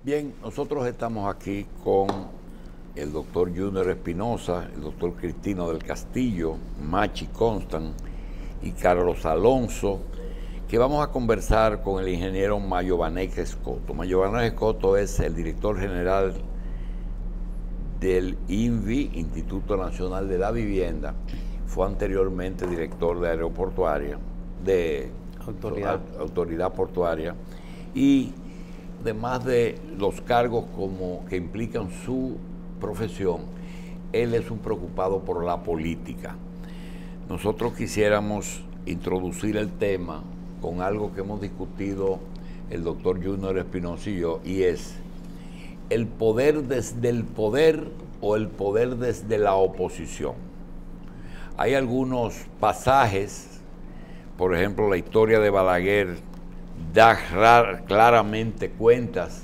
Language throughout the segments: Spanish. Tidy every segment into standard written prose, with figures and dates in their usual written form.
Bien, nosotros estamos aquí con el doctor Junior Espinosa, el doctor Cristino del Castillo, Machi Constant y Carlos Alonso, que vamos a conversar con el ingeniero Mayobanek Escoto. Mayobanek Escoto es el director general del INVI, Instituto Nacional de la Vivienda. Fue anteriormente director de aeroportuaria, de autoridad portuaria, y además de los cargos que implican su profesión, él es un preocupado por la política. Nosotros quisiéramos introducir el tema con algo que hemos discutido el doctor Junior Espinosa y yo, y es el poder desde el poder o el poder desde la oposición. Hay algunos pasajes, por ejemplo, la historia de Balaguer da claramente cuentas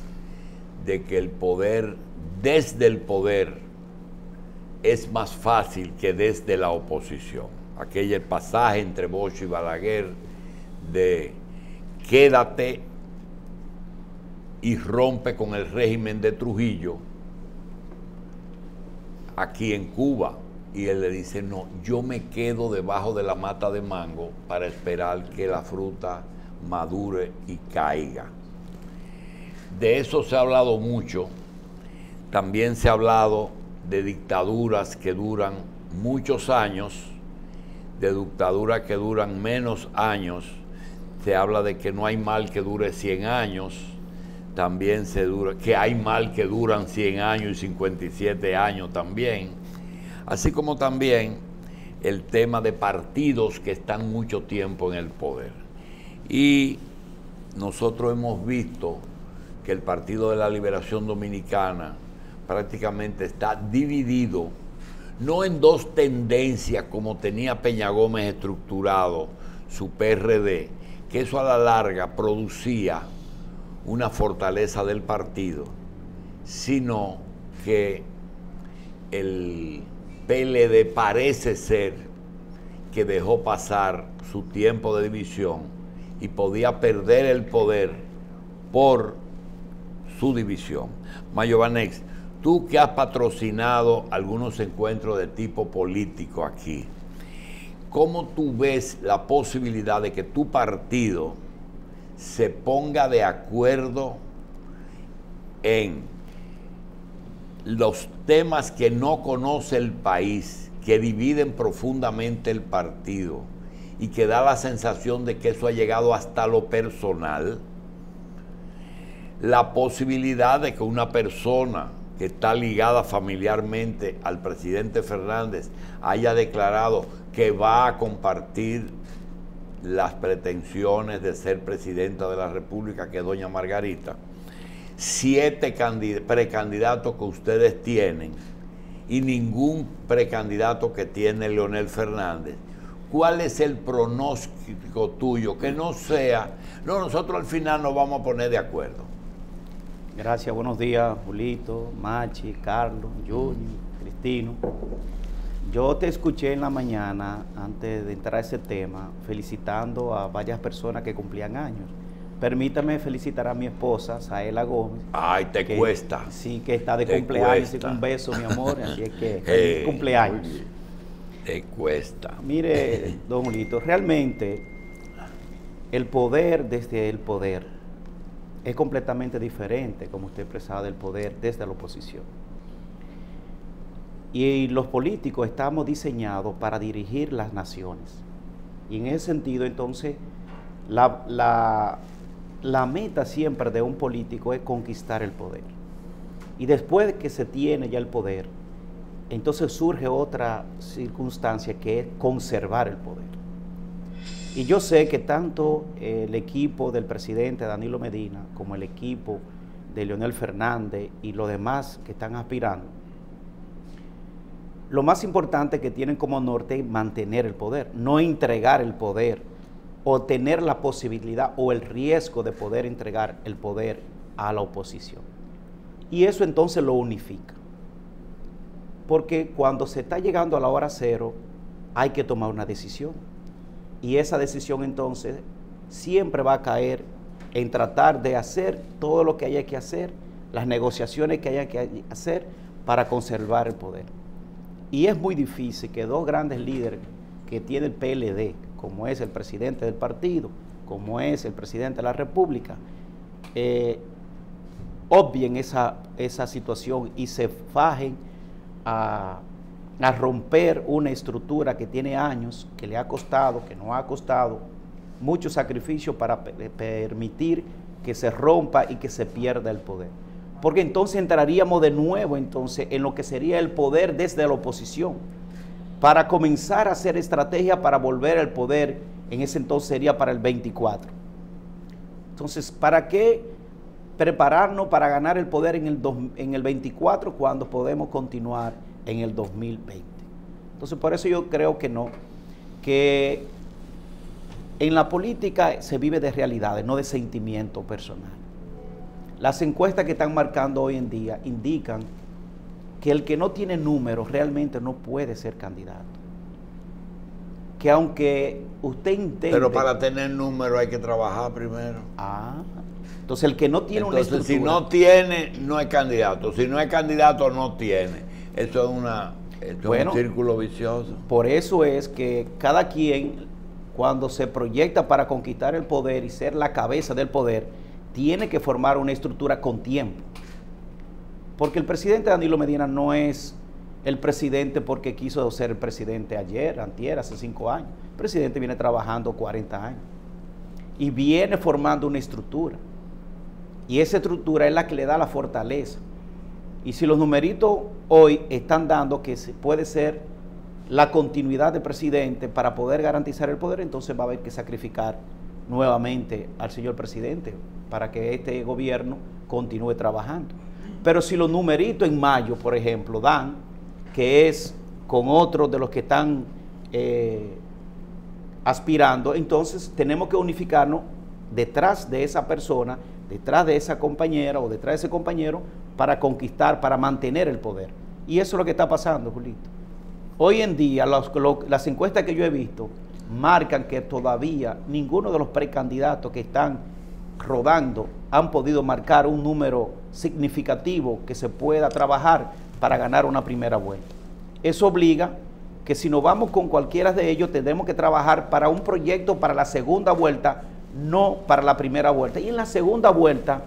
de que el poder desde el poder es más fácil que desde la oposición. Aquel pasaje entre Bosch y Balaguer de quédate y rompe con el régimen de Trujillo aquí en Cuba, y él le dice, no, yo me quedo debajo de la mata de mango para esperar que la fruta madure y caiga. De eso se ha hablado mucho. También se ha hablado de dictaduras que duran muchos años, de dictaduras que duran menos años. Se habla de que no hay mal que dure 100 años. También que hay mal que duran 100 años y 57 años también. Así como también el tema de partidos que están mucho tiempo en el poder. Y nosotros hemos visto que el Partido de la Liberación Dominicana prácticamente está dividido, no en dos tendencias como tenía Peña Gómez estructurado su PRD, que eso a la larga producía una fortaleza del partido, sino que el PLD parece ser que dejó pasar su tiempo de división y podía perder el poder por su división. Mayobanek, tú que has patrocinado algunos encuentros de tipo político aquí, ¿cómo tú ves la posibilidad de que tu partido se ponga de acuerdo en los temas que no conoce el país, que dividen profundamente el partido y que da la sensación de que eso ha llegado hasta lo personal? La posibilidad de que una persona que está ligada familiarmente al presidente Fernández haya declarado que va a compartir las pretensiones de ser presidenta de la República, que es doña Margarita. 7 precandidatos que ustedes tienen y ningún precandidato que tiene Leonel Fernández. ¿Cuál es el pronóstico tuyo? Que no sea, no, nosotros al final nos vamos a poner de acuerdo. Gracias, buenos días, Julito, Machi, Carlos, Junior, Cristino. Yo te escuché en la mañana, antes de entrar a ese tema, felicitando a varias personas que cumplían años. Permítame felicitar a mi esposa, Saela Gómez. Ay, te cuesta. Sí, que está de cumpleaños, y un beso, mi amor, así es que feliz cumpleaños. Te cuesta. Mire, don Julito, realmente el poder desde el poder es completamente diferente, como usted expresaba, del poder desde la oposición. Y los políticos estamos diseñados para dirigir las naciones. Y en ese sentido, entonces, la meta siempre de un político es conquistar el poder. Y después de que se tiene ya el poder, entonces surge otra circunstancia que es conservar el poder. Y yo sé que tanto el equipo del presidente Danilo Medina como el equipo de Leonel Fernández y los demás que están aspirando, lo más importante que tienen como norte es mantener el poder, no entregar el poder o tener la posibilidad o el riesgo de poder entregar el poder a la oposición. Y eso entonces lo unifica. Porque cuando se está llegando a la hora cero, hay que tomar una decisión. Y esa decisión entonces siempre va a caer en tratar de hacer todo lo que haya que hacer las negociaciones que haya que hacer para conservar el poder. Y es muy difícil que dos grandes líderes que tiene el PLD, como es el presidente del partido, como es el presidente de la República, obvien esa situación y se fajen a romper una estructura que tiene años, que le ha costado, que nos ha costado mucho sacrificio para permitir que se rompa y que se pierda el poder. Porque entonces entraríamos de nuevo entonces en lo que sería el poder desde la oposición, para comenzar a hacer estrategia para volver al poder. En ese entonces sería para el 24. Entonces, ¿para qué prepararnos para ganar el poder en el 24 cuando podemos continuar en el 2020? Entonces, por eso yo creo que no, que en la política se vive de realidades, no de sentimiento personal. Las encuestas que están marcando hoy en día indican que el que no tiene números realmente no puede ser candidato. Que aunque usted intente... Pero para tener números hay que trabajar primero. Entonces el que no tiene una estructura... si no tiene, no es candidato. Si no es candidato, no tiene. Eso es un círculo vicioso. Por eso es que cada quien, cuando se proyecta para conquistar el poder y ser la cabeza del poder, tiene que formar una estructura con tiempo. Porque el presidente Danilo Medina no es el presidente porque quiso ser el presidente ayer, antier, hace 5 años. El presidente viene trabajando 40 años y viene formando una estructura. Y esa estructura es la que le da la fortaleza. Y si los numeritos hoy están dando que puede ser la continuidad del presidente para poder garantizar el poder, entonces va a haber que sacrificar nuevamente al señor presidente para que este gobierno continúe trabajando. Pero si los numeritos en mayo, por ejemplo, dan, que es con otros de los que están aspirando, entonces tenemos que unificarnos detrás de esa persona, detrás de esa compañera o detrás de ese compañero para conquistar, para mantener el poder. Y eso es lo que está pasando, Julito. Hoy en día las encuestas que yo he visto marcan que todavía ninguno de los precandidatos que están rodando han podido marcar un número significativo que se pueda trabajar para ganar una primera vuelta. Eso obliga que si nos vamos con cualquiera de ellos, tenemos que trabajar para un proyecto para la segunda vuelta, no para la primera vuelta. Y en la segunda vuelta,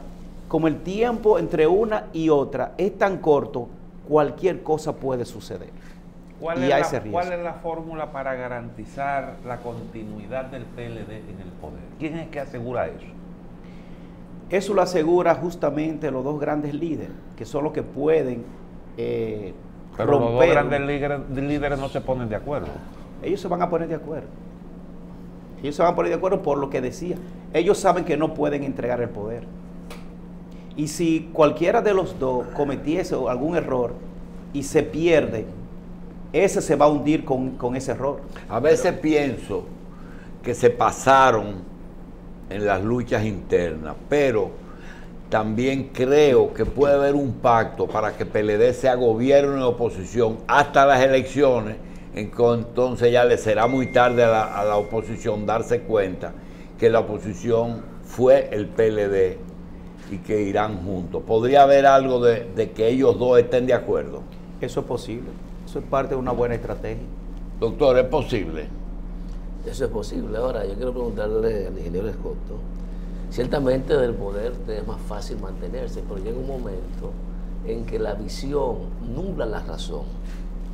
como el tiempo entre una y otra es tan corto, cualquier cosa puede suceder. ¿Cuál es la fórmula para garantizar la continuidad del PLD en el poder? ¿Quién es que asegura eso? Eso lo asegura justamente los dos grandes líderes, que son los que pueden Pero romper. Los dos grandes líderes no se ponen de acuerdo. Ellos se van a poner de acuerdo. Ellos se van a poner de acuerdo por lo que decía. Ellos saben que no pueden entregar el poder. Y si cualquiera de los dos cometiese algún error y se pierde, ese se va a hundir con ese error. A veces pienso que se pasaron en las luchas internas, pero también creo que puede haber un pacto para que PLD sea gobierno y oposición hasta las elecciones, entonces ya le será muy tarde a la oposición darse cuenta que la oposición fue el PLD y que irán juntos. ¿Podría haber algo de que ellos dos estén de acuerdo? Eso es posible, eso es parte de una buena estrategia. Doctor, ¿es posible? Eso es posible. Ahora, yo quiero preguntarle al ingeniero Escoto, ciertamente del poder es más fácil mantenerse, pero llega un momento en que la visión nubla la razón.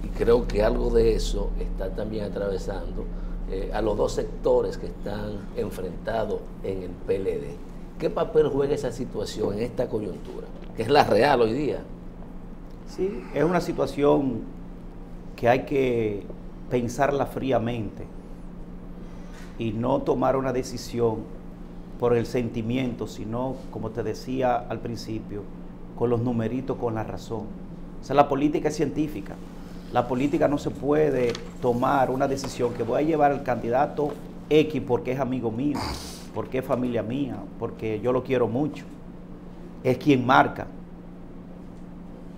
Y creo que algo de eso está también atravesando a los dos sectores que están enfrentados en el PLD. ¿Qué papel juega esa situación en esta coyuntura? Que es la real hoy día. Sí, es una situación que hay que pensarla fríamente y no tomar una decisión por el sentimiento, sino, como te decía al principio, con los numeritos, con la razón. O sea, la política es científica. La política no se puede tomar una decisión que voy a llevar al candidato X porque es amigo mío, porque es familia mía, porque yo lo quiero mucho. Es quien marca.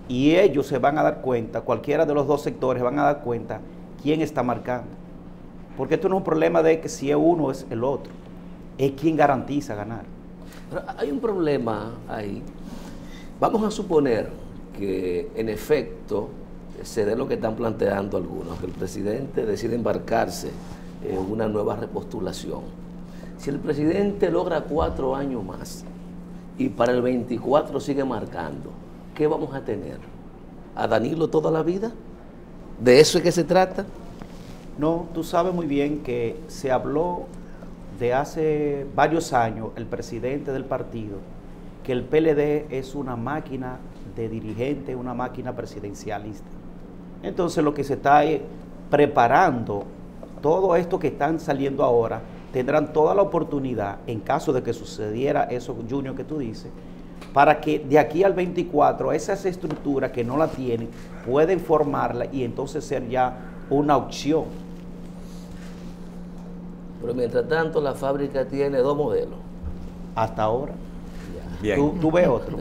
Y ellos se van a dar cuenta, cualquiera de los dos sectores van a dar cuenta quién está marcando. Porque esto no es un problema de que si es uno o es el otro. Es quien garantiza ganar. Pero hay un problema ahí Vamos a suponer que en efecto se dé lo que están planteando algunos, que el presidente decide embarcarse en una nueva repostulación. Si el presidente logra 4 años más y para el 24 sigue marcando, ¿qué vamos a tener? ¿A Danilo toda la vida? ¿De eso es que se trata? No, tú sabes muy bien que se habló de hace varios años, el presidente del partido, que el PLD es una máquina de dirigente, una máquina presidencialista. Entonces lo que se está preparando, todo esto que están saliendo ahora, tendrán toda la oportunidad, en caso de que sucediera eso, Junior, que tú dices, para que de aquí al 24, esas estructuras que no la tienen, pueden formarla y entonces ser ya una opción. Pero mientras tanto, la fábrica tiene 2 modelos. Hasta ahora. Bien. ¿Tú ves otro?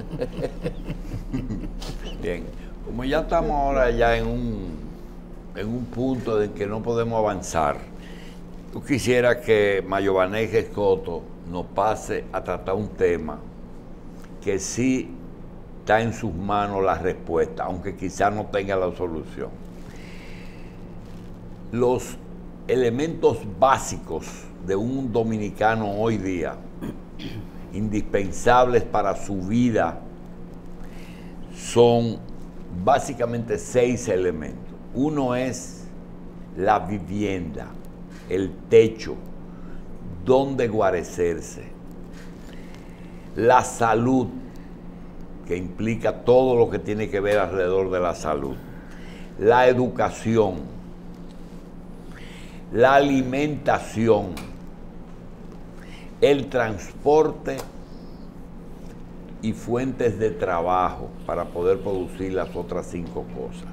Bien. Como ya estamos ahora ya en un punto en que no podemos avanzar, yo quisiera que Mayobanej Escoto nos pase a tratar un tema que sí está en sus manos la respuesta, aunque quizás no tenga la solución. Los elementos básicos de un dominicano hoy día, indispensables para su vida, son básicamente 6 elementos. Uno es la vivienda, el techo, donde guarecerse, la salud, que implica todo lo que tiene que ver alrededor de la salud, la educación, la alimentación, el transporte y fuentes de trabajo para poder producir las otras 5 cosas.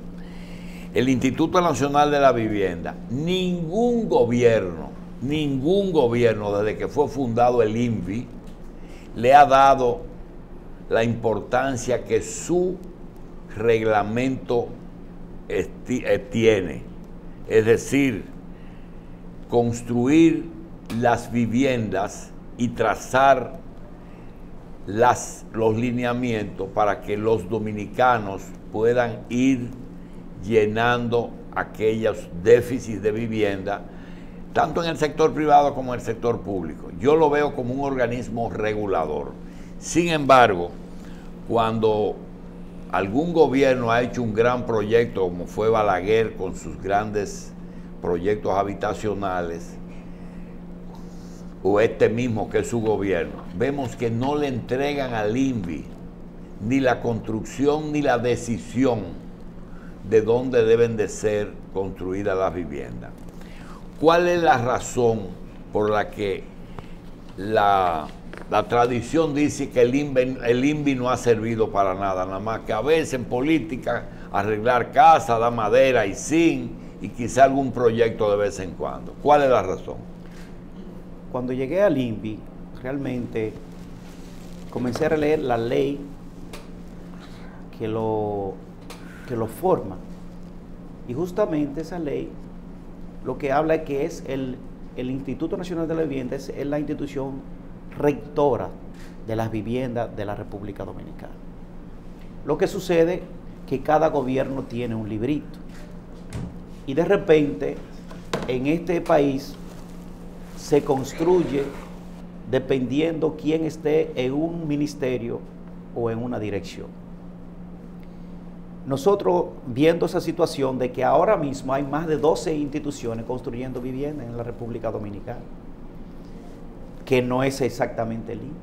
El Instituto Nacional de la Vivienda, ningún gobierno desde que fue fundado el INVI le ha dado la importancia que su reglamento tiene. Es decir, construir las viviendas y trazar los lineamientos para que los dominicanos puedan ir llenando aquellos déficits de vivienda, tanto en el sector privado como en el sector público. Yo lo veo como un organismo regulador. Sin embargo, cuando algún gobierno ha hecho un gran proyecto, como fue Balaguer con sus grandes proyectos habitacionales, o este mismo que es su gobierno, vemos que no le entregan al INVI ni la construcción ni la decisión de dónde deben de ser construidas las viviendas. ¿Cuál es la razón por la que la tradición dice que el INVI no ha servido para nada más que a veces en política arreglar casas, dar madera y zinc y quizá algún proyecto de vez en cuando? ¿Cuál es la razón? Cuando llegué al INVI, realmente comencé a leer la ley que lo forma. Y justamente esa ley lo que habla es que es el Instituto Nacional de la Vivienda es la institución rectora de las viviendas de la República Dominicana. Lo que sucede es que cada gobierno tiene un librito. Y de repente, en este país, se construye dependiendo quién esté en un ministerio o en una dirección. Nosotros viendo esa situación de que ahora mismo hay más de 12 instituciones construyendo viviendas en la República Dominicana, que no es exactamente el INVI,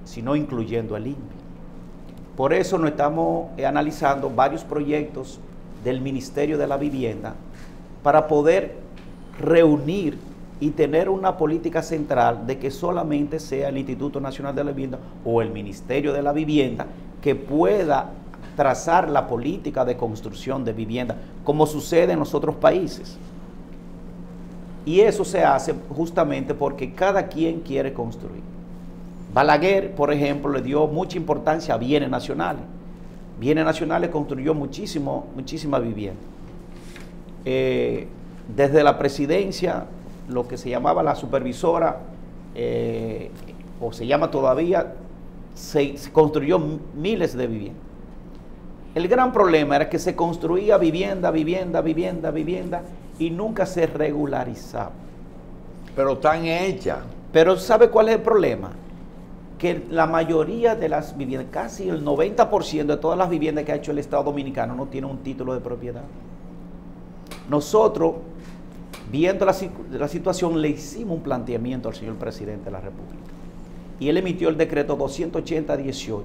sino incluyendo el INVI. Por eso nos estamos analizando varios proyectos del Ministerio de la Vivienda para poder reunir y tener una política central de que solamente sea el Instituto Nacional de la Vivienda o el Ministerio de la Vivienda que pueda trazar la política de construcción de vivienda, como sucede en los otros países. Y eso se hace justamente porque cada quien quiere construir. Balaguer, por ejemplo, le dio mucha importancia a bienes nacionales. Bienes nacionales construyó muchísima vivienda. Desde la presidencia, lo que se llamaba la supervisora, o se llama todavía, se construyó miles de viviendas. El gran problema era que se construía vivienda y nunca se regularizaba. Pero están hechas. Pero ¿sabe cuál es el problema? Que la mayoría de las viviendas, casi el 90% de todas las viviendas que ha hecho el Estado Dominicano no tienen un título de propiedad. Nosotros, viendo la situación, le hicimos un planteamiento al señor presidente de la República. Y él emitió el decreto 280-18,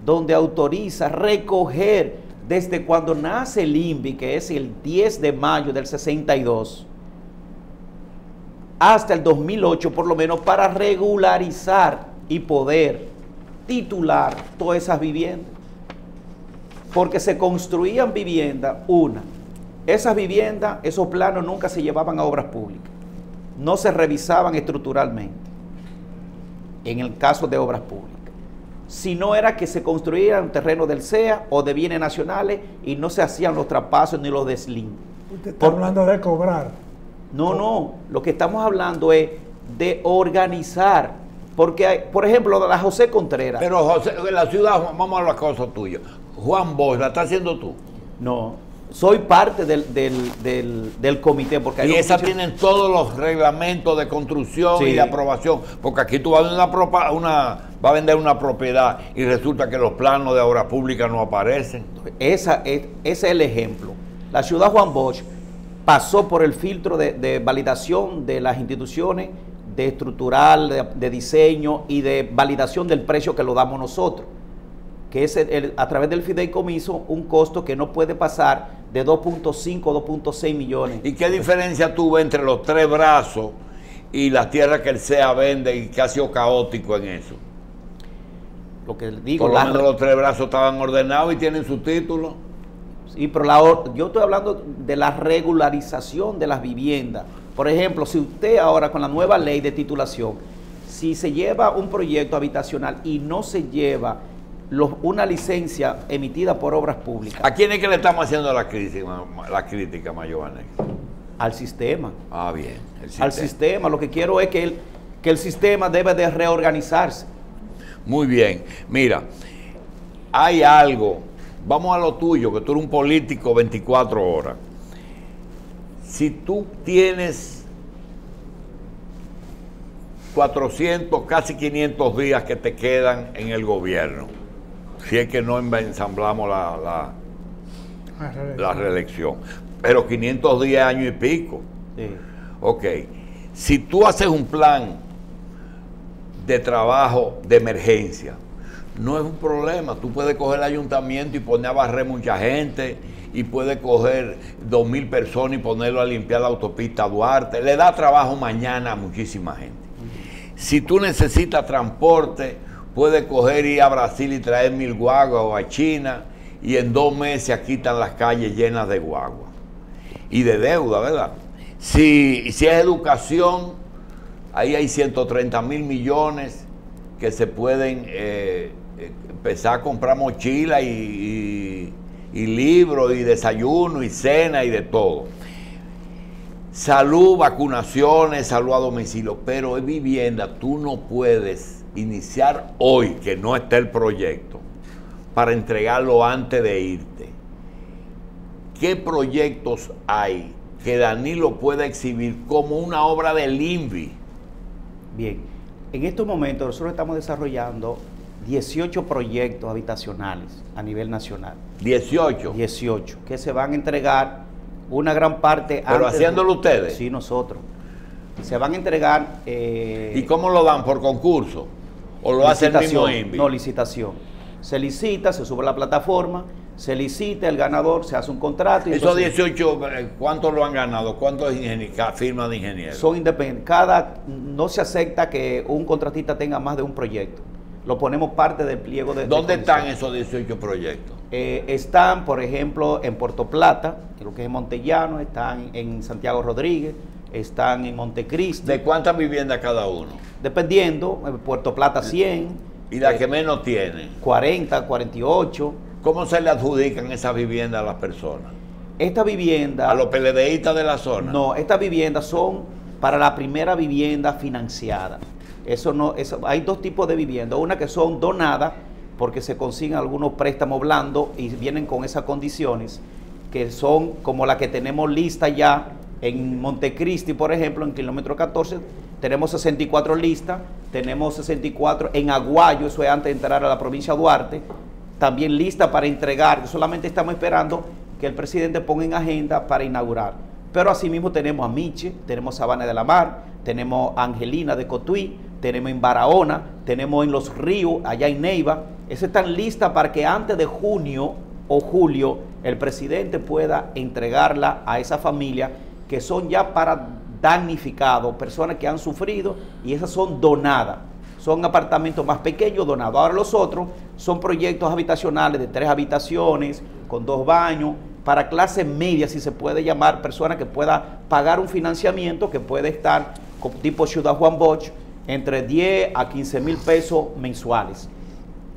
donde autoriza recoger desde cuando nace el INVI, que es el 10 de mayo del 62, hasta el 2008 por lo menos, para regularizar y poder titular todas esas viviendas. Porque se construían viviendas, esas viviendas, esos planos nunca se llevaban a obras públicas, no se revisaban estructuralmente, en el caso de obras públicas. Si no era que se construían terrenos del CEA o de bienes nacionales y no se hacían los traspasos ni los deslindes. Usted está hablando de cobrar. No, lo que estamos hablando es de organizar, porque hay, por ejemplo, la José Contreras. Pero José, la ciudad, vamos a la cosa tuya. Juan Bosch, ¿la estás haciendo tú? No, soy parte del comité. Porque y esas tienen todos los reglamentos de construcción y de aprobación, porque aquí tú vas a vender una propiedad y resulta que los planos de obra pública no aparecen. Ese es el ejemplo. La ciudad Juan Bosch pasó por el filtro de validación de las instituciones, de estructural, de diseño y de validación del precio que lo damos nosotros, que es a través del fideicomiso un costo que no puede pasar de 2.5 o 2.6 millones. ¿Y qué diferencia tuvo entre los tres brazos y las tierras que el CEA vende y que ha sido caótico en eso? Lo que digo, por lo menos los tres brazos estaban ordenados y tienen su título. Sí, pero yo estoy hablando de la regularización de las viviendas. Por ejemplo, si usted ahora con la nueva ley de titulación, si se lleva un proyecto habitacional y no se lleva una licencia emitida por obras públicas. ¿A quién es que le estamos haciendo la crítica, Mayoane? Al sistema. Ah, bien. Al sistema. Lo que quiero es que el sistema debe de reorganizarse. Muy bien. Mira, hay algo. Vamos a lo tuyo, que tú eres un político 24 horas. Si tú tienes 400, casi 500 días que te quedan en el gobierno, si es que no ensamblamos la reelección, pero 500 días, año y pico. Sí. Ok, si tú haces un plan de trabajo de emergencia, no es un problema. Tú puedes coger el ayuntamiento y poner a barrer mucha gente, y puedes coger 2,000 personas y ponerlo a limpiar la autopista Duarte. Le da trabajo mañana a muchísima gente. Si tú necesitas transporte, puedes coger y ir a Brasil y traer 1,000 guaguas, o a China, y en 2 meses aquí están las calles llenas de guaguas y de deuda, ¿verdad? Si es educación, ahí hay 130,000 millones que se pueden empezar a comprar mochilas y libros y desayuno y cena y de todo. Salud, vacunaciones, salud a domicilio, pero en vivienda tú no puedes iniciar hoy, que no está el proyecto, para entregarlo antes de irte. ¿Qué proyectos hay que Danilo pueda exhibir como una obra del INVI? Bien, en estos momentos nosotros estamos desarrollando 18 proyectos habitacionales a nivel nacional. 18. 18, que se van a entregar una gran parte. ¿Pero haciéndolo ustedes? Sí, nosotros. Se van a entregar. ¿Y cómo lo dan? ¿Por concurso? ¿O lo hace el mismo INVI? No, licitación. Se licita, se sube a la plataforma, se licita, el ganador, se hace un contrato. Y esos 18, ¿cuántos lo han ganado? ¿Cuántos firmas de ingenieros? Son independientes. No se acepta que un contratista tenga más de un proyecto. Lo ponemos parte del pliego de... ¿Dónde están esos 18 proyectos? Están, por ejemplo, en Puerto Plata, lo que es Montellano, están en Santiago Rodríguez, están en Montecristi. ¿De cuántas viviendas cada uno? Dependiendo, en Puerto Plata 100. ¿Y la que menos tiene? 40, 48. ¿Cómo se le adjudican esas viviendas a las personas? Esta vivienda... ¿A los PLDistas de la zona? No, estas viviendas son para la primera vivienda financiada. Hay dos tipos de vivienda, una que son donadas, porque se consiguen algunos préstamos blandos y vienen con esas condiciones, que son como la que tenemos lista ya en Montecristi, por ejemplo, en kilómetro 14, tenemos 64 listas, tenemos 64 en Aguayo, eso es antes de entrar a la provincia de Duarte, también lista para entregar, solamente estamos esperando que el presidente ponga en agenda para inaugurar. Pero asimismo tenemos a Miche, tenemos Sabana de la Mar, tenemos a Angelina de Cotuí, tenemos en Barahona, tenemos en Los Ríos, allá en Neiva. Esas están listas para que antes de junio o julio el presidente pueda entregarla a esa familia, que son ya para damnificados, personas que han sufrido, y esas son donadas. Son apartamentos más pequeños donados. Ahora los otros son proyectos habitacionales de 3 habitaciones, con 2 baños, para clase media, si se puede llamar, personas que puedan pagar un financiamiento que puede estar tipo Ciudad Juan Bosch entre 10 a 15 mil pesos mensuales.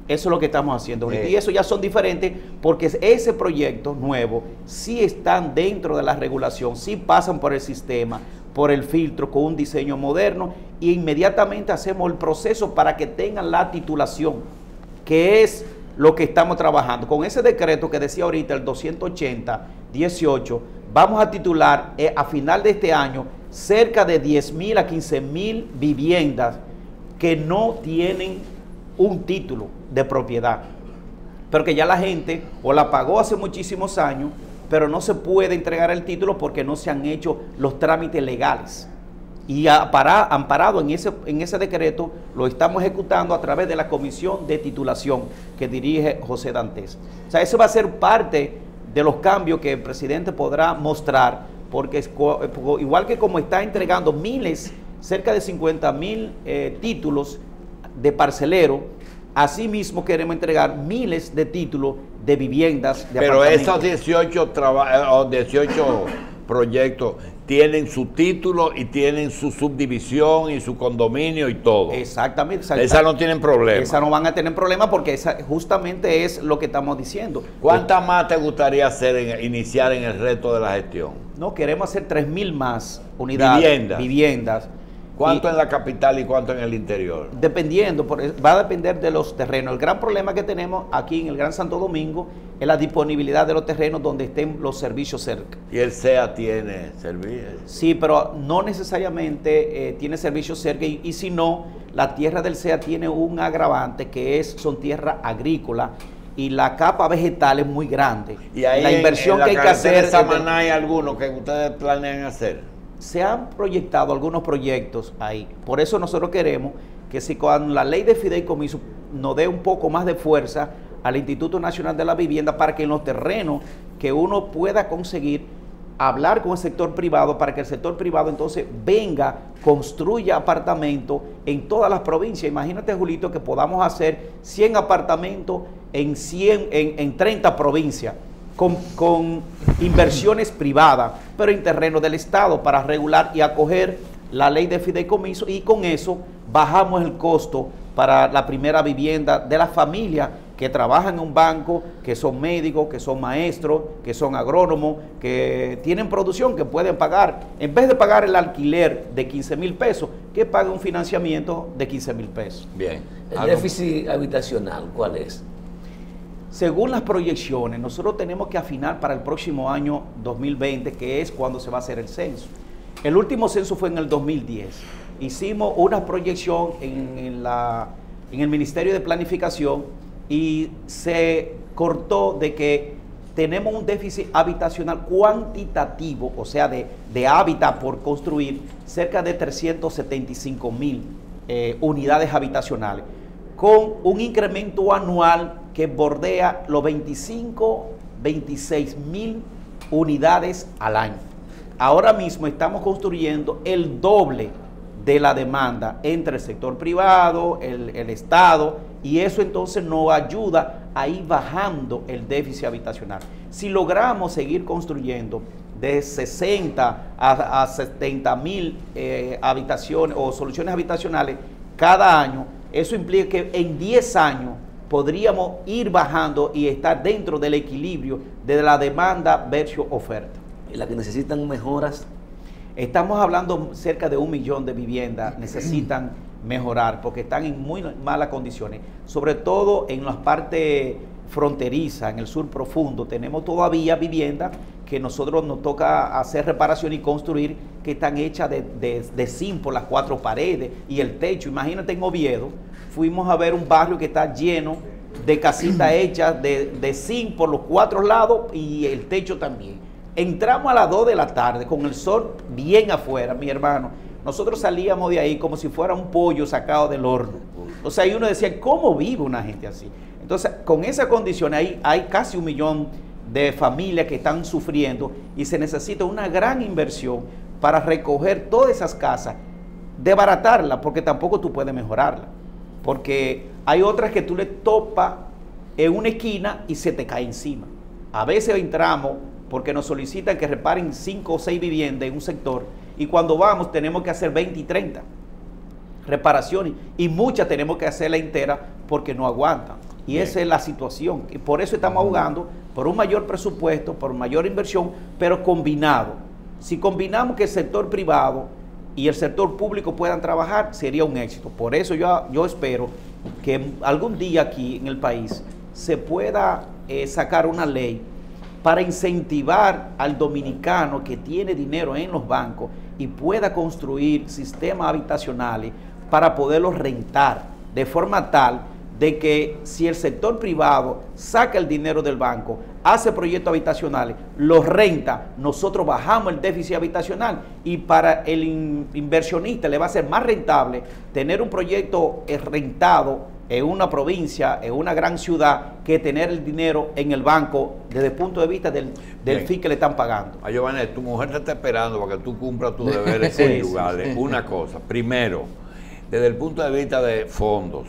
Eso es lo que estamos haciendo. Y eso ya son diferentes, porque ese proyecto nuevo sí están dentro de la regulación, sí pasan por el sistema, por el filtro, con un diseño moderno, y inmediatamente hacemos el proceso para que tengan la titulación, que es lo que estamos trabajando. Con ese decreto que decía ahorita, el 280-18, vamos a titular a final de este año cerca de 10.000 a 15.000 viviendas que no tienen un título de propiedad, pero que ya la gente o la pagó hace muchísimos años, pero no se puede entregar el título porque no se han hecho los trámites legales. Y amparado en ese decreto, lo estamos ejecutando a través de la comisión de titulación que dirige José Dantes. O sea, eso va a ser parte de los cambios que el presidente podrá mostrar, porque igual que como está entregando cerca de 50.000 títulos de parcelero, asimismo queremos entregar miles de títulos de viviendas de Pero esos 18 proyectos tienen su título y tienen su subdivisión y su condominio y todo. Exactamente. Esas no tienen problema. Esas no van a tener problema, porque esa justamente es lo que estamos diciendo. ¿Cuántas más te gustaría iniciar en el resto de la gestión? No, queremos hacer 3.000 más unidades. Viviendas. ¿Cuánto en la capital y cuánto en el interior? Dependiendo, va a depender de los terrenos. El gran problema que tenemos aquí en el Gran Santo Domingo es la disponibilidad de los terrenos donde estén los servicios cerca. ¿Y el CEA tiene servicios? Sí, pero no necesariamente tiene servicios cerca, y si no, la tierra del CEA tiene un agravante que son tierras agrícolas, y la capa vegetal es muy grande. Y ahí la inversión que hay que hacer. ¿En Samaná hay algunos que ustedes planean hacer? Se han proyectado algunos proyectos ahí. Por eso nosotros queremos que si con la ley de fideicomiso nos dé un poco más de fuerza al Instituto Nacional de la Vivienda, para que en los terrenos que uno pueda conseguir, hablar con el sector privado, para que el sector privado entonces venga, construya apartamentos en todas las provincias. Imagínate, Julito, que podamos hacer 100 apartamentos en 30 provincias. Con inversiones privadas, pero en terreno del Estado, para regular y acoger la ley de fideicomiso, y con eso bajamos el costo para la primera vivienda de las familias que trabajan en un banco, que son médicos, que son maestros, que son agrónomos, que tienen producción, que pueden pagar, en vez de pagar el alquiler de 15.000 pesos, que pague un financiamiento de 15.000 pesos. Bien. ¿El déficit habitacional cuál es? Según las proyecciones, nosotros tenemos que afinar para el próximo año 2020, que es cuando se va a hacer el censo. El último censo fue en el 2010. Hicimos una proyección en el Ministerio de Planificación, y se cortó de que tenemos un déficit habitacional cuantitativo, o sea, de hábitat por construir, cerca de 375.000 unidades habitacionales, con un incremento anual que bordea los 26.000 unidades al año. Ahora mismo estamos construyendo el doble de la demanda entre el sector privado, el Estado, y eso entonces nos ayuda a ir bajando el déficit habitacional. Si logramos seguir construyendo de 60 a 70.000 habitaciones o soluciones habitacionales cada año, eso implica que en 10 años podríamos ir bajando y estar dentro del equilibrio de la demanda versus oferta. ¿Y las que necesitan mejoras? Estamos hablando cerca de 1 millón de viviendas necesitan mejorar porque están en muy malas condiciones, sobre todo en las partes fronterizas, en el sur profundo. Tenemos todavía viviendas que nosotros nos toca hacer reparación y construir, que están hechas de zinc por las 4 paredes y el techo. Imagínate en Oviedo, fuimos a ver un barrio que está lleno de casitas hechas de zinc por los 4 lados y el techo también. Entramos a las 2 de la tarde con el sol bien afuera, mi hermano. Nosotros salíamos de ahí como si fuera un pollo sacado del horno. O sea, y uno decía, ¿cómo vive una gente así? Entonces, con esa condición ahí hay casi 1 millón de familias que están sufriendo y se necesita una gran inversión para recoger todas esas casas, desbaratarlas, porque tampoco tú puedes mejorarlas. Porque hay otras que tú le topas en una esquina y se te cae encima. A veces entramos porque nos solicitan que reparen 5 o 6 viviendas en un sector y cuando vamos tenemos que hacer 20 y 30 reparaciones y muchas tenemos que hacerla entera porque no aguantan. Y esa es la situación. Y por eso estamos abogando por un mayor presupuesto, por mayor inversión, pero combinado. Si combinamos que el sector privado y el sector público puedan trabajar, sería un éxito. Por eso yo espero que algún día aquí en el país se pueda sacar una ley para incentivar al dominicano que tiene dinero en los bancos y pueda construir sistemas habitacionales para poderlos rentar de forma tal de que si el sector privado saca el dinero del banco, hace proyectos habitacionales, los renta, nosotros bajamos el déficit habitacional y para el inversionista le va a ser más rentable tener un proyecto rentado en una provincia, en una gran ciudad, que tener el dinero en el banco desde el punto de vista del fee que le están pagando. A Giovanni, tu mujer te está esperando para que tú cumplas tus deberes conyugales. Una cosa, primero, desde el punto de vista de fondos,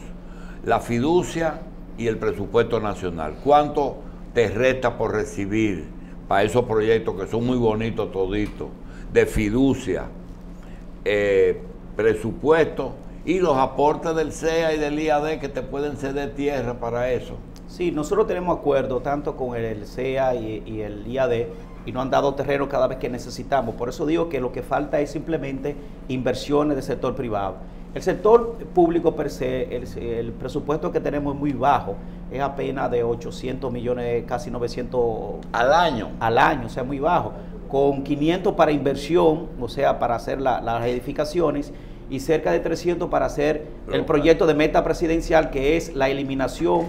la fiducia y el presupuesto nacional, ¿cuánto te resta por recibir para esos proyectos que son muy bonitos toditos, de fiducia, presupuesto y los aportes del CEA y del IAD que te pueden ceder tierra para eso? Sí, nosotros tenemos acuerdo tanto con el CEA y el IAD y nos han dado terreno cada vez que necesitamos. Por eso digo que lo que falta es simplemente inversiones del sector privado. El sector público per se, el presupuesto que tenemos es muy bajo, es apenas de 800 millones, casi 900 al año. Al año, o sea, muy bajo. Con 500 para inversión, o sea, para hacer las edificaciones, y cerca de 300 para hacer el proyecto de meta presidencial, que es la eliminación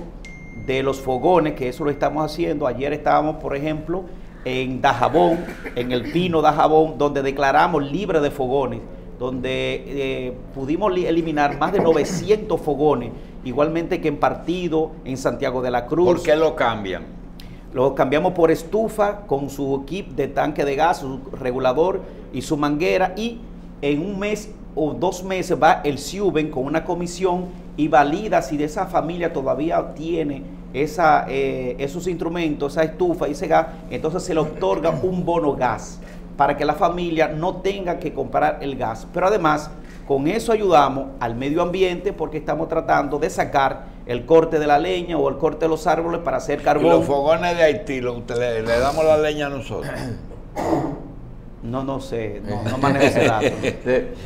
de los fogones, que eso lo estamos haciendo. Ayer estábamos, por ejemplo, en Dajabón, en el Pino Dajabón, donde declaramos libre de fogones, donde pudimos eliminar más de 900 fogones, igualmente que en Partido, en Santiago de la Cruz. ¿Por qué lo cambian? Lo cambiamos por estufa con su kit de tanque de gas, su regulador y su manguera, y en 1 mes o 2 meses va el SIUBEN con una comisión y valida si de esa familia todavía tiene esos instrumentos, esa estufa y ese gas, entonces se le otorga un bono gas para que la familia no tenga que comprar el gas. Pero además, con eso ayudamos al medio ambiente porque estamos tratando de sacar el corte de la leña o el corte de los árboles para hacer carbón. ¿Y los fogones de Haití, le damos la leña a nosotros? No sé, no manejo ese dato.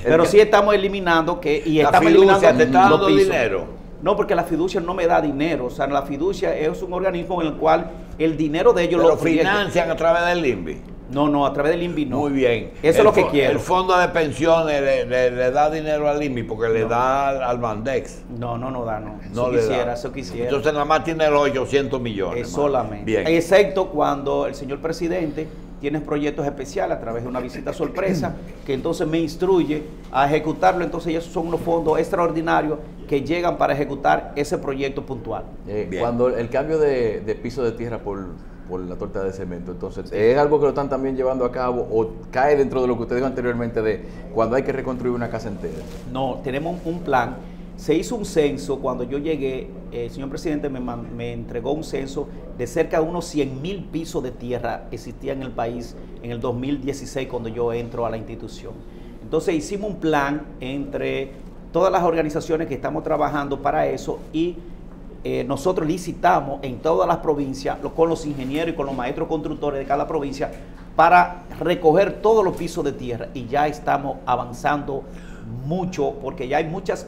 Pero sí estamos eliminando y la estamos fiducia eliminando te está dando los pisos. dinero. No, porque la fiducia no me da dinero. O sea, la fiducia es un organismo en el cual el dinero de ellos lo lo financian a través del INVI. No, a través del INVI no. Muy bien. Eso es lo que quiero. El fondo de pensiones le da dinero al INVI porque le da al Bandex. No da, no. No le da. Eso quisiera. Entonces nada más tiene los 800 millones. Solamente. Bien. Excepto cuando el señor presidente tiene proyectos especiales a través de una visita sorpresa, que entonces me instruye a ejecutarlo. Entonces esos son unos fondos extraordinarios que llegan para ejecutar ese proyecto puntual. Cuando el cambio de piso de tierra por la torta de cemento, entonces, ¿es algo que lo están también llevando a cabo o cae dentro de lo que usted dijo anteriormente de cuando hay que reconstruir una casa entera? No, tenemos un plan. Se hizo un censo cuando yo llegué, el señor presidente me entregó un censo de cerca de unos 100,000 pisos de tierra existían en el país en el 2016 cuando yo entro a la institución. Entonces hicimos un plan entre todas las organizaciones que estamos trabajando para eso y nosotros licitamos en todas las provincias con los ingenieros y con los maestros constructores de cada provincia para recoger todos los pisos de tierra y ya estamos avanzando mucho, porque ya hay muchas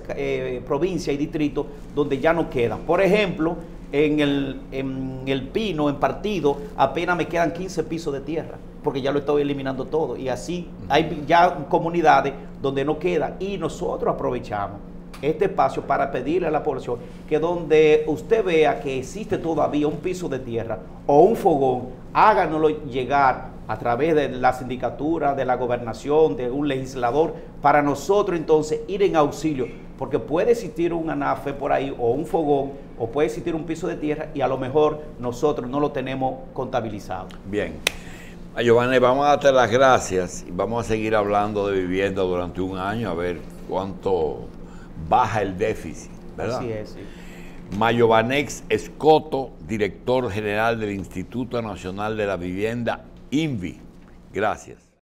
provincias y distritos donde ya no quedan. Por ejemplo, en el Pino, en Partido, apenas me quedan 15 pisos de tierra, porque ya lo estoy eliminando todo. Y así hay ya comunidades donde no quedan, y nosotros aprovechamos este espacio para pedirle a la población que donde usted vea que existe todavía un piso de tierra o un fogón, háganoslo llegar a través de la sindicatura, de la gobernación, de un legislador, para nosotros entonces ir en auxilio, porque puede existir un anafe por ahí o un fogón, o puede existir un piso de tierra y a lo mejor nosotros no lo tenemos contabilizado. Bien. Giovanni, vamos a darte las gracias y vamos a seguir hablando de vivienda durante un año a ver cuánto baja el déficit, ¿verdad? Así es, sí. Mayovanex Escoto, director general del Instituto Nacional de la Vivienda, INVI. Gracias.